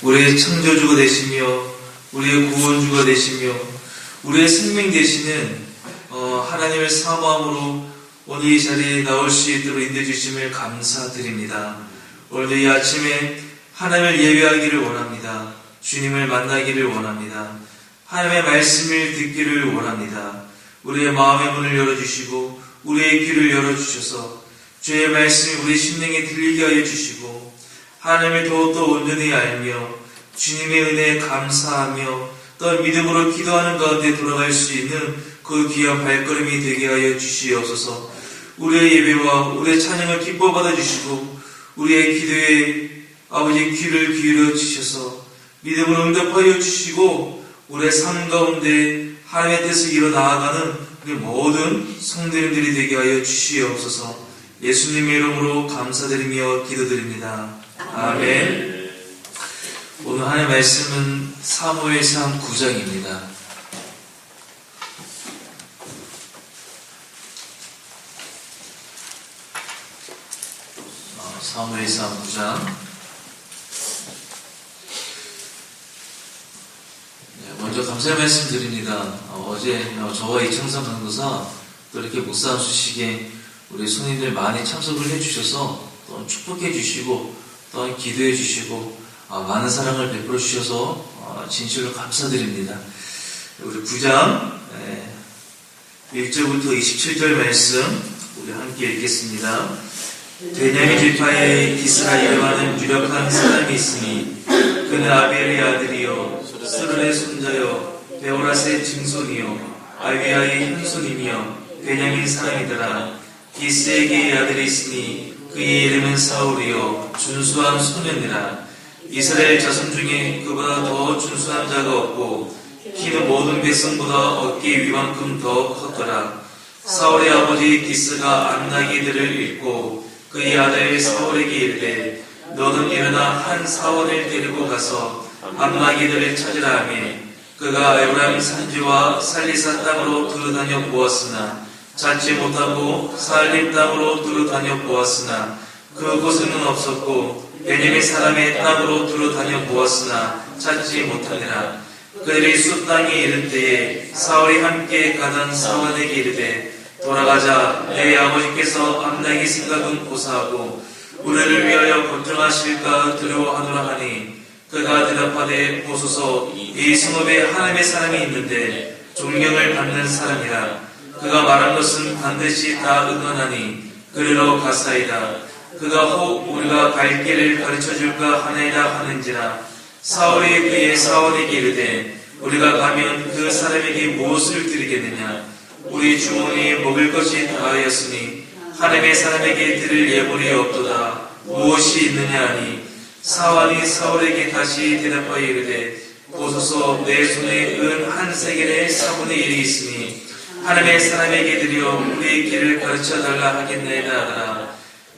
우리의 창조주가 되시며 우리의 구원주가 되시며 우리의 생명 되시는 하나님을 사모함으로 오늘 이 자리에 나올 수 있도록 인도해 주심을 감사드립니다. 오늘도 이 아침에 하나님을 예배하기를 원합니다. 주님을 만나기를 원합니다. 하나님의 말씀을 듣기를 원합니다. 우리의 마음의 문을 열어주시고 우리의 귀를 열어주셔서 주의 말씀이 우리 심령에 들리게 하여 주시고 하나님을 더욱더 온전히 알며 주님의 은혜에 감사하며 또 믿음으로 기도하는 가운데 돌아갈 수 있는 그 귀한 발걸음이 되게 하여 주시옵소서. 우리의 예배와 우리의 찬양을 기뻐 받아주시고 우리의 기도에 아버지 귀를 기울여 주셔서 믿음으로 응답하여 주시고 우리의 삶 가운데 하나님의 뜻을 이뤄 나아가는 우리 모든 성도님들이 되게 하여 주시옵소서. 예수님의 이름으로 감사드리며 기도드립니다. 아멘. 오늘 하나님의 말씀은 사무엘상 9장입니다. 사무엘상 9장. 먼저 감사의 말씀 드립니다. 어제 저와 이창삼 전도사 또 이렇게 목사 수식에 우리 손님들 많이 참석을 해주셔서 또 축복해 주시고 또 기도해 주시고 많은 사랑을 베풀어 주셔서 진실로 감사드립니다. 우리 9장 1절부터 27절 말씀 우리 함께 읽겠습니다. 베냐민 지파에 기스라 이름하는 유력한 사람이 있으니 그는 아벨의 아들이요 스르의 손자요 베오라스의 증손이요 아비아의 현손이며 베냐민 사람이더라. 기스에게 아들이 있으니 그의 이름은 사울이요 준수한 소년이라. 이스라엘 자손 중에 그보다 더 준수한 자가 없고 키는 모든 백성보다 어깨 위만큼 더 컸더라. 사울의 아버지 기스가 암나기들을 읽고 그의 아들 사울에게 이르되 너는 일어나 한 사원을 데리고 가서 암나기들을 찾으라 하며 그가 에브라임 산지와 살리사 땅으로 두루다녀 보았으나 찾지 못하고 살림 땅으로 두루다녀 보았으나 그곳에는 없었고 베냐민 사람의 땅으로 두루다녀 보았으나 찾지 못하니라. 그들이 숲 땅에 이른 때에 사울이 함께 가던 사원에게 이르되 돌아가자. 내 아버지께서 암나기 생각은 고사하고 우리를 위하여 걱정하실까 두려워하노라 하니 그가 대답하되 보소서 이 성읍에 하나님의 사람이 있는데 존경을 받는 사람이라. 그가 말한 것은 반드시 다 응하나니 그리로 가사이다. 그가 혹 우리가 갈 길을 가르쳐줄까 하나이다 하는지라. 사울이 그의 사원에게 이르되 우리가 가면 그 사람에게 무엇을 드리겠느냐. 우리 주머니에 먹을 것이 다하였으니 하나님의 사람에게 드릴 예물이 없도다. 무엇이 있느냐 하니 사원이 사울에게 다시 대답하여 이르되 보소서 내 손에 은 한 세겔의 4분의 1이 있으니 하나님의 사람에게 드려 우리의 길을 가르쳐달라 하겠나이다 하더라.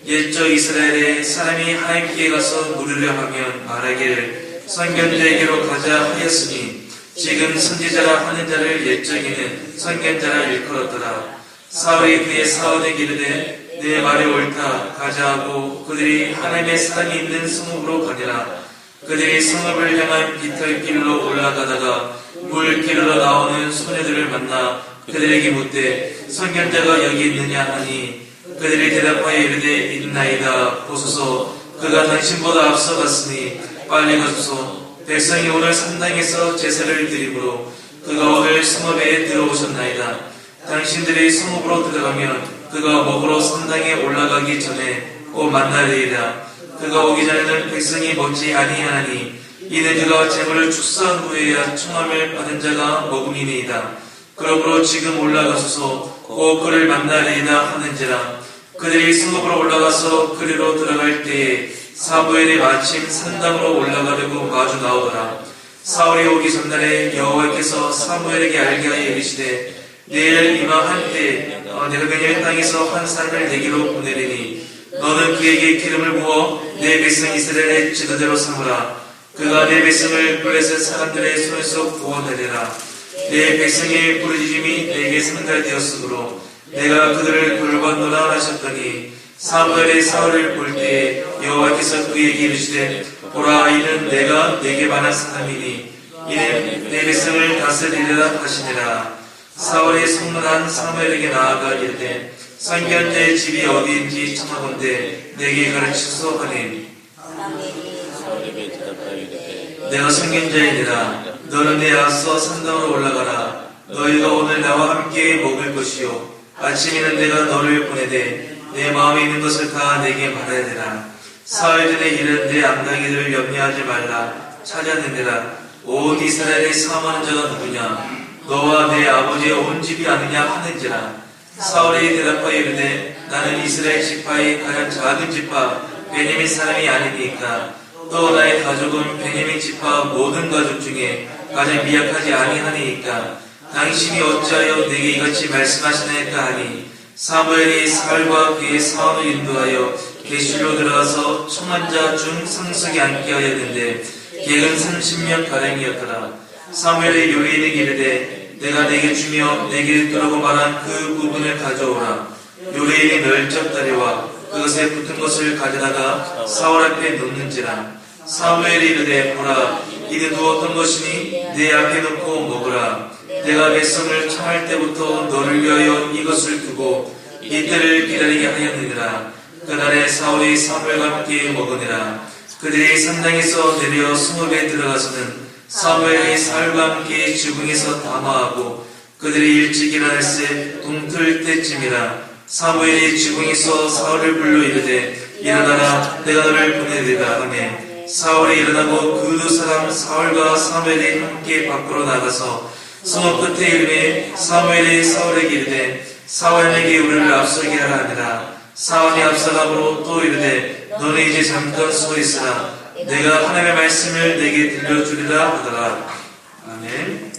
옛적 이스라엘에 사람이 하나님께 가서 물으려 하면 말하기를 선견자에게로 가자 하였으니 지금 선지자라 하는 자를 옛적에는 선견자라 일컬었더라. 사울이 그의 사원에게 이르되 내 말이 옳다. 가자 하고 그들이 하나님의 사람이 있는 성읍으로 가니라. 그들이 성읍을 향한 비탈길로 올라가다가 물 기르러 나오는 소녀들을 만나 그들에게 묻되 선견자가 여기 있느냐 하니 그들이 대답하여 이르되 있나이다. 보소서 그가 당신보다 앞서갔으니 빨리 가소서. 백성이 오늘 산당에서 제사를 드리므로 그가 오늘 성읍에 들어오셨나이다. 당신들이 성읍으로 들어가면 그가 먹으러 산당에 올라가기 전에 꼭 만나리이다. 그가 오기 전에는 백성이 먹지 아니하니 이는 그가 재물을 축사한 후에야 청함을 받은 자가 먹음이니이다. 그러므로 지금 올라가소서 꼭 그를 만나리이다 하는지라. 그들이 성읍으로 올라가서 그리로 들어갈 때에 사무엘이 마침 산당으로 올라가려고 마주 나오더라. 사울이 오기 전날에 여호와께서 사무엘에게 알게 하여 이르시되 내일 이맘 때 내가 베냐민 땅에서 한 사람을 내게로 보내리니 너는 그에게 기름을 부어 내 백성 이스라엘의 지도자로 삼으라. 그가 내 백성을 블레셋 사람들의 손에서 구원하리라. 내 백성의 부르짖음이 내게 상달되었으므로 내가 그들을 돌봤노라 하셨더니 사무엘이 사울을 볼 때에 여호와께서 그에게 이르시되 보라, 이는 내가 내게 말한 사람이니 이는 내 백성을 다스리리라 하시니라. 사울이 성문한 사무엘에게 나아가 이르되 선견자의 집이 어디인지 청하건대 내게 가르치소서 하니 내가 선견자이니라. 너는 내 앞서 산당으로 올라가라. 너희가 오늘 나와 함께 먹을 것이요 아침에는 내가 너를 보내되 내 마음에 있는 것을 다 내게 말해야 되라. 사흘 전에 이른 내 암나기들을 염려하지 말라. 찾아내라. 온 이스라엘의 사모하는 자가 누구냐? 너와 내 아버지의 온 집이 아느냐 하는지라. 사울이 대답하여 이르되 나는 이스라엘 지파의 가장 작은 지파 베냐민 사람이 아니니까. 또 나의 가족은 베냐민 지파 모든 가족 중에 가장 미약하지 아니하니까. 당신이 어찌하여 내게 이같이 말씀하시나이까 하니 사무엘이 사울과 그의 사원을 인도하여 계실로 들어가서 청한 자 중 상석에 앉게 하였는데 객은 30명 가량이었더라. 사무엘의 요리인에게 이르되 내가 내게 주며 내게 두라고 말한 그 부분을 가져오라. 요리인이 널쩍다리와 그것에 붙은 것을 가져다가 사울 앞에 놓는지라. 사무엘이 이르되 보라, 이는 누웠던 것이니 내 앞에 놓고 먹으라. 내가 백성을 청할 때부터 너를 위하여 이것을 두고 이때를 기다리게 하였느니라. 그날에 사울이 사무엘과 함께 먹으니라. 그들이 산당에서 내려 성읍에 들어가서는 사무엘이 사울과 함께 지붕에서 담화하고 그들이 일찍 일어날새 동틀 때쯤이라. 사무엘이 지붕에서 사울을 불러 이르되 일어나라, 내가 너를 보내리라 하매 사울이 일어나고 그 두 사람 사울과 사무엘이 함께 밖으로 나가서 성읍 끝에 이르매 사무엘이 사울에게 이르되 사울에게 우리를 앞서게 하라 하니라. 사울이 앞서가므로 또 이르되 너는 이제 잠깐 서 있으라. 내가 하나님의 말씀을 내게 들려주리라 하더라. 아멘.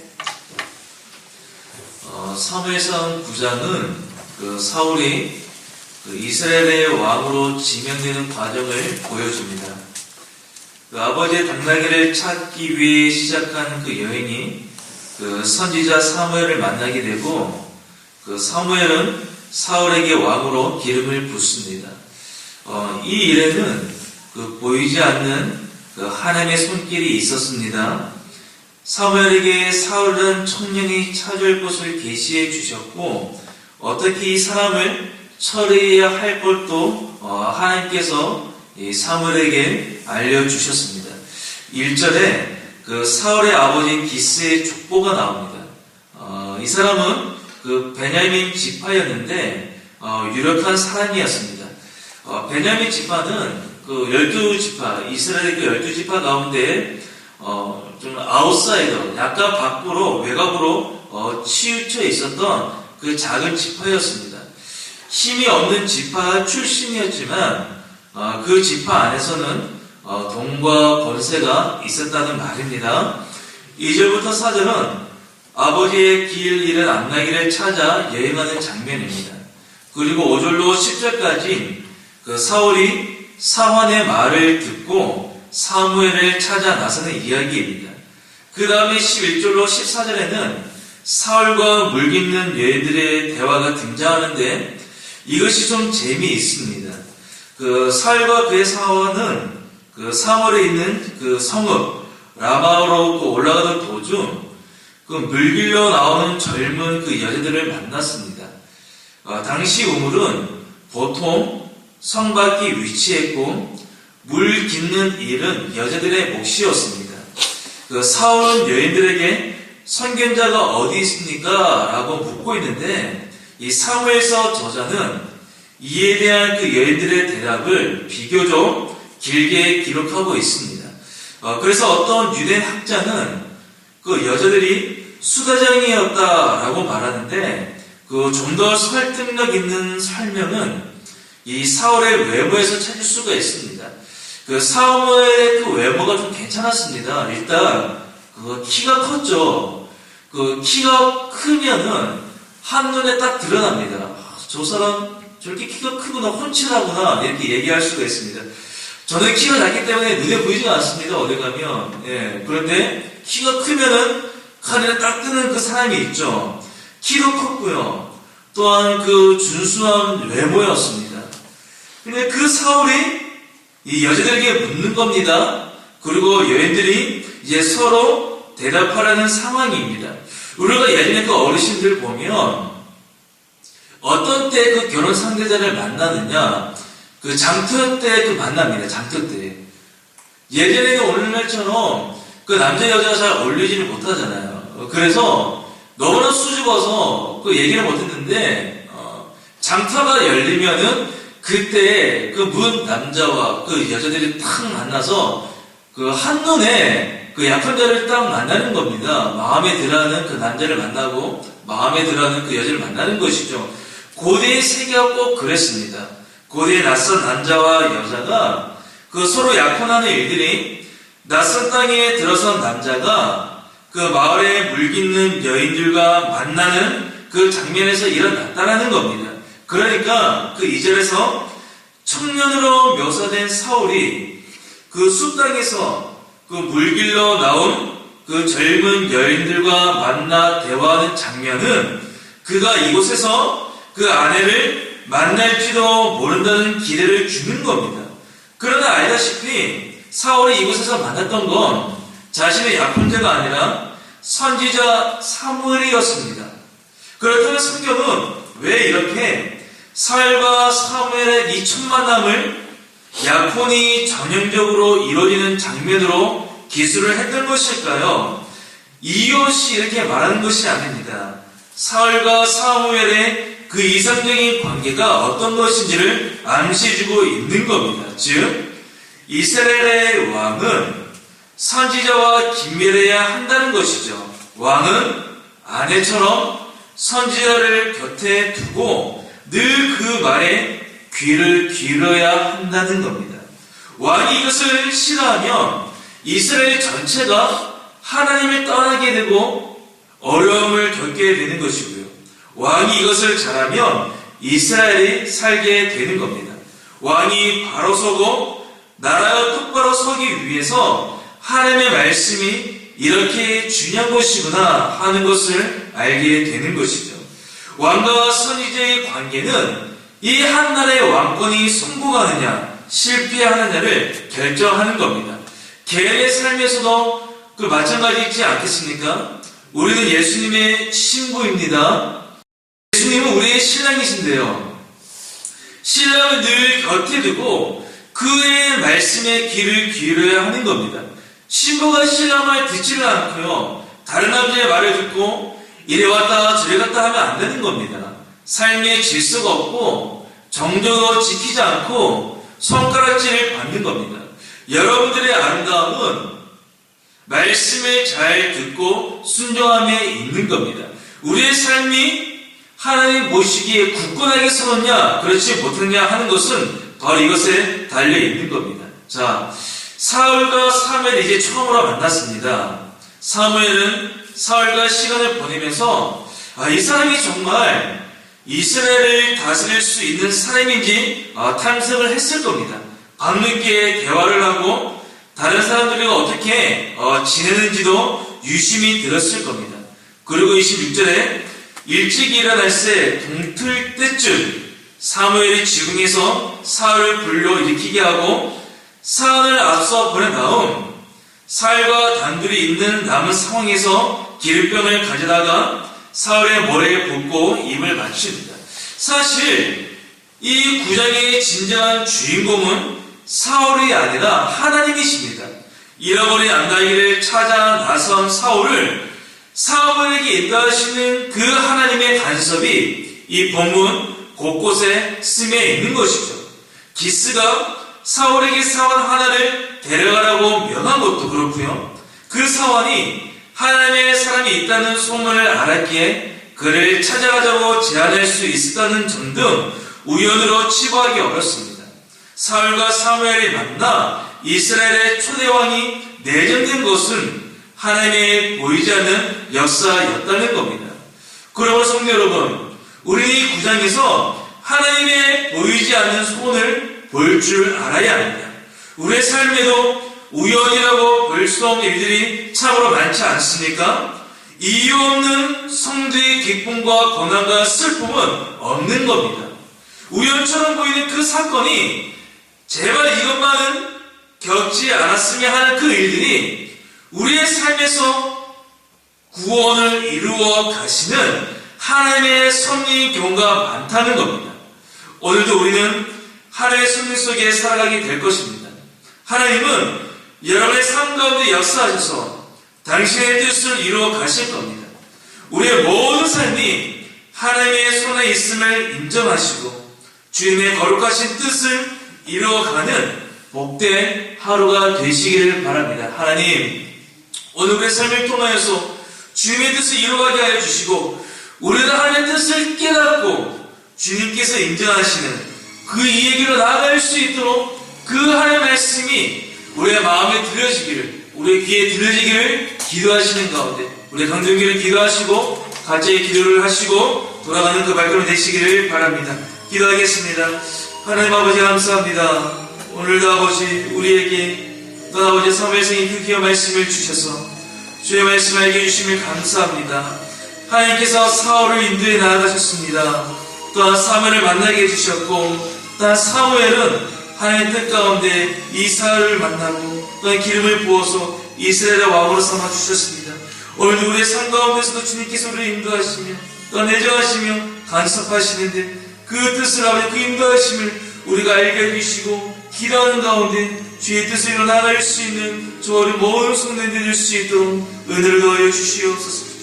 사무엘상 9장은 사울이 이스라엘의 왕으로 지명되는 과정을 보여줍니다. 아버지의 당나귀를 찾기 위해 시작한 그 여행이 선지자 사무엘을 만나게 되고 사무엘은 사울에게 왕으로 기름을 붓습니다. 이 일에는 보이지 않는 하나님의 손길이 있었습니다. 사무엘에게 사울이라는 청년이 찾을 곳을 계시해 주셨고 어떻게 이 사람을 처리해야 할 것도 하나님께서 사무엘에게 알려주셨습니다. 1절에 사울의 아버지 기스의 족보가 나옵니다. 이 사람은 베냐민 지파였는데 유력한 사람이었습니다. 베냐민 지파는 12지파, 이스라엘의 12지파 가운데 좀 아웃사이더, 약간 밖으로, 외곽으로 치우쳐 있었던 그 작은 지파였습니다. 힘이 없는 지파 출신이었지만 그 지파 안에서는 돈과 권세가 있었다는 말입니다. 2절부터 4절은 아버지의 길 잃은 암나귀를 찾아 여행하는 장면입니다. 그리고 5절로 10절까지 사울이 사환의 말을 듣고 사무엘을 찾아 나서는 이야기입니다. 그 다음에 11절로 14절에는 사울과 물깃는 여인들의 대화가 등장하는데 이것이 좀 재미있습니다. 사울과 그의 사원은 사무엘에 있는 성읍 라마로 올라가던 도중 물길로 나오는 젊은 여자들을 만났습니다. 당시 우물은 보통 성 밖에 위치했고 물 깃는 일은 여자들의 몫이었습니다. 사울은 여인들에게 선견자가 어디 있습니까? 라고 묻고 있는데 이 사무엘서 저자는 이에 대한 여인들의 대답을 비교적 길게 기록하고 있습니다. 그래서 어떤 유대인 학자는 여자들이 수다장이었다라고 말하는데 좀 더 설득력 있는 설명은 이 사울의 외모에서 찾을 수가 있습니다. 사무엘의 외모가 좀 괜찮았습니다. 일단 키가 컸죠. 키가 크면은 한눈에 딱 드러납니다. 저 사람 저렇게 키가 크구나, 훤칠하구나 이렇게 얘기할 수가 있습니다. 저는 키가 작기 때문에 눈에 보이지가 않습니다. 어디 가면. 그런데 키가 크면은 하늘에 딱 뜨는 사람이 있죠. 키도 컸고요. 또한 준수한 외모였습니다. 근데 사울이 이 여자들에게 묻는 겁니다. 그리고 여인들이 이제 서로 대답하라는 상황입니다. 우리가 예전에 그 어르신들 보면 어떤 때 그 결혼 상대자를 만나느냐, 그 장터 때 그 만납니다. 장터 때. 예전에는 오늘날처럼 그 남자 여자가 잘 어울리지는 못하잖아요. 그래서 너무나 수줍어서 그 얘기를 못했는데 장터가 열리면은 그때 그 문 남자와 그 여자들이 탁 만나서 그 한눈에 그 약혼 자를 딱 만나는 겁니다. 마음에 들어하는 그 남자를 만나고 마음에 들어하는 그 여자를 만나는 것이죠. 고대의 세계가 꼭 그랬습니다. 고대의 낯선 남자와 여자가 그 서로 약혼하는 일들이 낯선 땅에 들어선 남자가 그 마을에 물깃는 여인들과 만나는 그 장면에서 일어났다라는 겁니다. 그러니까 그 2절에서 청년으로 묘사된 사울이 그 숲땅에서 그 물길로 나온 그 젊은 여인들과 만나 대화하는 장면은 그가 이곳에서 그 아내를 만날지도 모른다는 기대를 주는 겁니다. 그러나 알다시피 사울이 이곳에서 만났던 건 자신의 약혼자가 아니라 선지자 사무엘이었습니다. 그렇다면 성경은 왜 이렇게 사울과 사무엘의 이 첫 만남을 약혼이 전형적으로 이루어지는 장면으로 기술을 했던 것일까요? 이것이 이렇게 말하는 것이 아닙니다. 사울과 사무엘의 그 이상적인 관계가 어떤 것인지를 암시해주고 있는 겁니다. 즉, 이스라엘의 왕은 선지자와 긴밀해야 한다는 것이죠. 왕은 아내처럼 선지자를 곁에 두고 늘 그 말에 귀를 기울여야 한다는 겁니다. 왕이 이것을 싫어하면 이스라엘 전체가 하나님을 떠나게 되고 어려움을 겪게 되는 것이고요. 왕이 이것을 잘하면 이스라엘이 살게 되는 겁니다. 왕이 바로 서고 나라가 똑바로 서기 위해서 하나님의 말씀이 이렇게 중요한 것이구나 하는 것을 알게 되는 것이죠. 왕과 선지자의 관계는 이 한 나라의 왕권이 성공하느냐 실패하느냐를 결정하는 겁니다. 개인의 삶에서도 그 마찬가지이지 않겠습니까? 우리는 예수님의 신부입니다. 예수님은 우리의 신랑이신데요. 신랑을 늘 곁에 두고 그의 말씀에 귀를 기울여야 하는 겁니다. 신부가 신랑 말 듣지를 않고요. 다른 남자의 말을 듣고 이래 왔다 저래 갔다 하면 안 되는 겁니다. 삶의 질서가 없고 정적을 지키지 않고 손가락질을 받는 겁니다. 여러분들의 아름다움은 말씀을 잘 듣고 순종함에 있는 겁니다. 우리의 삶이 하나님 보시기에 굳건하게 서느냐 그렇지 못하느냐 하는 것은 바로 이것에 달려있는 겁니다. 자, 사울과 사무엘이 이제 처음으로 만났습니다. 사무엘은 사울과 시간을 보내면서 이 사람이 정말 이스라엘을 다스릴 수 있는 사람인지 탐색을 했을 겁니다. 밤늦게 대화를 하고 다른 사람들과 어떻게 지내는지도 유심히 들었을 겁니다. 그리고 26절에 일찍 일어날새 동틀 때쯤 사무엘이 지붕에서 사울을 불러일으키게 하고 사울을 앞서 보내다음 사울과 단둘이 있는 남은 상황에서 기름병을 가져다가 사울의 머리에 붓고 입을 맞춥니다. 사실 이 구장의 진정한 주인공은 사울이 아니라 하나님이십니다. 잃어버린 안다기를 찾아 나선 사울을 사무엘에게 인도하시는 그 하나님의 간섭이 이 본문 곳곳에 스며 있는 것이죠. 기스가 사울에게 사원 하나를 데려가라고 명한 것도 그렇고요. 그 사원이 하나님의 사람이 있다는 소문을 알았기에 그를 찾아가자고 제안할 수 있었다는 점 등 우연으로 치부하기 어렵습니다. 사울과 사무엘이 만나 이스라엘의 초대왕이 내정된 것은 하나님의 보이지 않는 역사였다는 겁니다. 그러므로 성도 여러분, 우리는 이 구장에서 하나님의 보이지 않는 소원을 볼 줄 알아야 합니다. 우리의 삶에도 우연이라고 볼 수 없는 일들이 참으로 많지 않습니까? 이유 없는 성도의 기쁨과 고난과 슬픔은 없는 겁니다. 우연처럼 보이는 그 사건이 제발 이것만은 겪지 않았으면 하는 그 일들이 우리의 삶에서 구원을 이루어 가시는 하나님의 섭리인 경우가 많다는 겁니다. 오늘도 우리는 하나님의 섭리 속에 살아가게 될 것입니다. 하나님은 여러분의 삶 가운데 역사하셔서 당신의 뜻을 이루어 가실 겁니다. 우리의 모든 삶이 하나님의 손에 있음을 인정하시고 주님의 거룩하신 뜻을 이루어가는 복된 하루가 되시기를 바랍니다. 하나님, 오늘 우리의 삶을 통하여서 주님의 뜻을 이루어가게 하여 주시고 우리가 하나님의 뜻을 깨닫고 주님께서 인정하시는 그 이야기로 나아갈 수 있도록 그 하나님의 말씀이 우리의 마음에 들려지기를, 우리의 귀에 들려지기를 기도하시는 가운데 우리의 강정기를 기도하시고 각자의 기도를 하시고 돌아가는 그 발걸음 되시기를 바랍니다. 기도하겠습니다. 하나님 아버지 감사합니다. 오늘도 아버지 우리에게 또 아버지 사무엘서의 그 귀한 말씀을 주셔서 주의 말씀을 알게 해주심을 감사합니다. 하나님께서 사울을 인도에 나아가셨습니다. 또한 사무엘을 만나게 해주셨고 또한 사무엘은 하나님의 뜻 가운데 이 사울을 만나고 또한 기름을 부어서 이스라엘의 왕으로 삼아주셨습니다. 오늘도 우리의 삶 가운데서도 주님께서 우리를 인도하시며 또한 내정하시며 간섭하시는데 그 뜻을 아버지 그 인도하심을 우리가 알게 해주시고 기도하는 가운데 주의 뜻을 이루어 나갈 수 있는 저 우리 모든 성도들이 될 수 있도록 은혜를 더하여 주시옵소서.